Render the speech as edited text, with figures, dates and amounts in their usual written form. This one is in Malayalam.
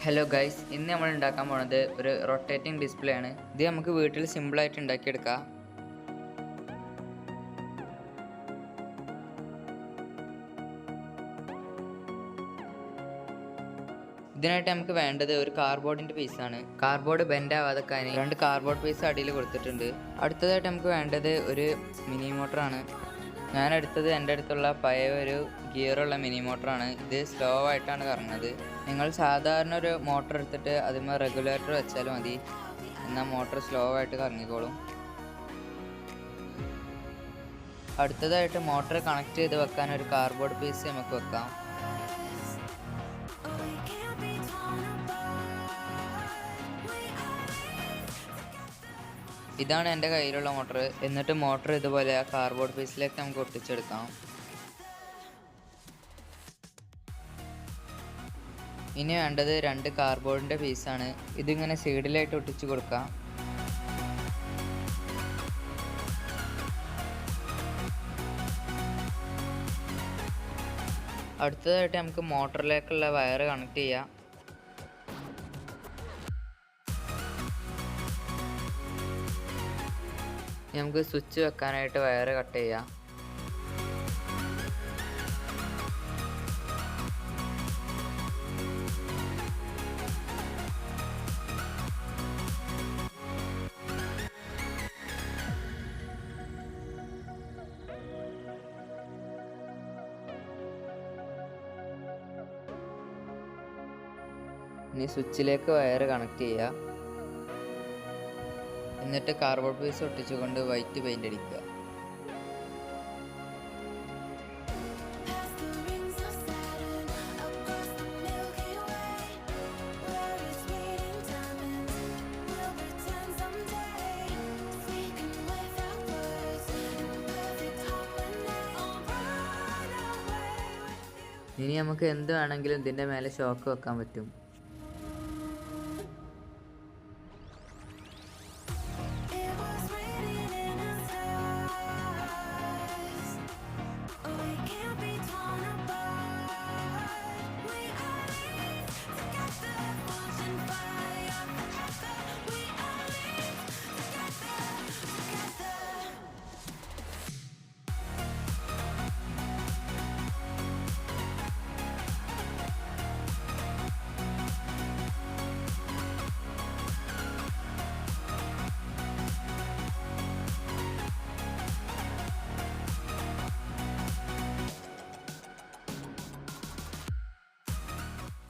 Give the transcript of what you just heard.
ഹലോ ഗൈസ്, ഇന്ന് നമ്മൾ ഉണ്ടാക്കാൻ പോണത് ഒരു റൊട്ടേറ്റിംഗ് ഡിസ്പ്ലേ ആണ്. ഇത് നമുക്ക് വീട്ടിൽ സിമ്പിളായിട്ട് ഉണ്ടാക്കിയെടുക്കാം. ഇതിനായിട്ട് നമുക്ക് വേണ്ടത് ഒരു കാർഡ്ബോർഡിൻ്റെ പീസാണ്. കാർഡ്ബോർഡ് ബെൻഡ് ആവാതെക്കാൻ 2 കാർഡ്ബോർഡ് പീസ് അടിയിൽ കൊടുത്തിട്ടുണ്ട്. അടുത്തതായിട്ട് നമുക്ക് വേണ്ടത് ഒരു മിനി മോട്ടറാണ്. ഞാൻ എടുത്തത് എൻ്റെ അടുത്തുള്ള പഴയ ഒരു ഗിയറുള്ള മിനി മോട്ടറാണ്. ഇത് സ്ലോ ആയിട്ടാണ് കറങ്ങുന്നത്. നിങ്ങൾ സാധാരണ ഒരു മോട്ടർ എടുത്തിട്ട് അതിന്മേൽ റെഗുലേറ്റർ വെച്ചാൽ മതി, എന്നാൽ മോട്ടർ സ്ലോ ആയിട്ട് കറങ്ങിക്കോളും. അടുത്തതായിട്ട് മോട്ടർ കണക്ട് ചെയ്ത് വെക്കാൻ ഒരു കാർഡ്ബോർഡ് പീസ് നമുക്ക് വെക്കാം. ഇതാണ് എൻ്റെ കയ്യിലുള്ള മോട്ടർ. എന്നിട്ട് മോട്ടർ ഇതുപോലെ ആ കാർഡ്ബോർഡ് പീസിലേക്ക് നമുക്ക് ഒട്ടിച്ചെടുക്കാം. ഇനി വേണ്ടത് 2 കാർഡ്ബോർഡിൻ്റെ പീസാണ്. ഇതിങ്ങനെ സൈഡിലായിട്ട് ഒട്ടിച്ചു കൊടുക്കാം. അടുത്തതായിട്ട് നമുക്ക് മോട്ടറിലേക്കുള്ള വയർ കണക്ട് ചെയ്യാം. നമുക്ക് സ്വിച്ച് വെക്കാനായിട്ട് വയർ കട്ട് ചെയ്യാം. ഇനി സ്വിച്ചിലേക്ക് വയർ കണക്ട് ചെയ്യുക. എന്നിട്ട് കാർഡ്ബോർഡ് പീസ് ഒട്ടിച്ചുകൊണ്ട് വൈറ്റ് പെയിന്റ് അടിക്കുക. ഇനി നമുക്ക് എന്ത് വേണമെങ്കിലും ഇതിൻ്റെ മേലെ ഷോക്ക് വെക്കാൻ പറ്റും.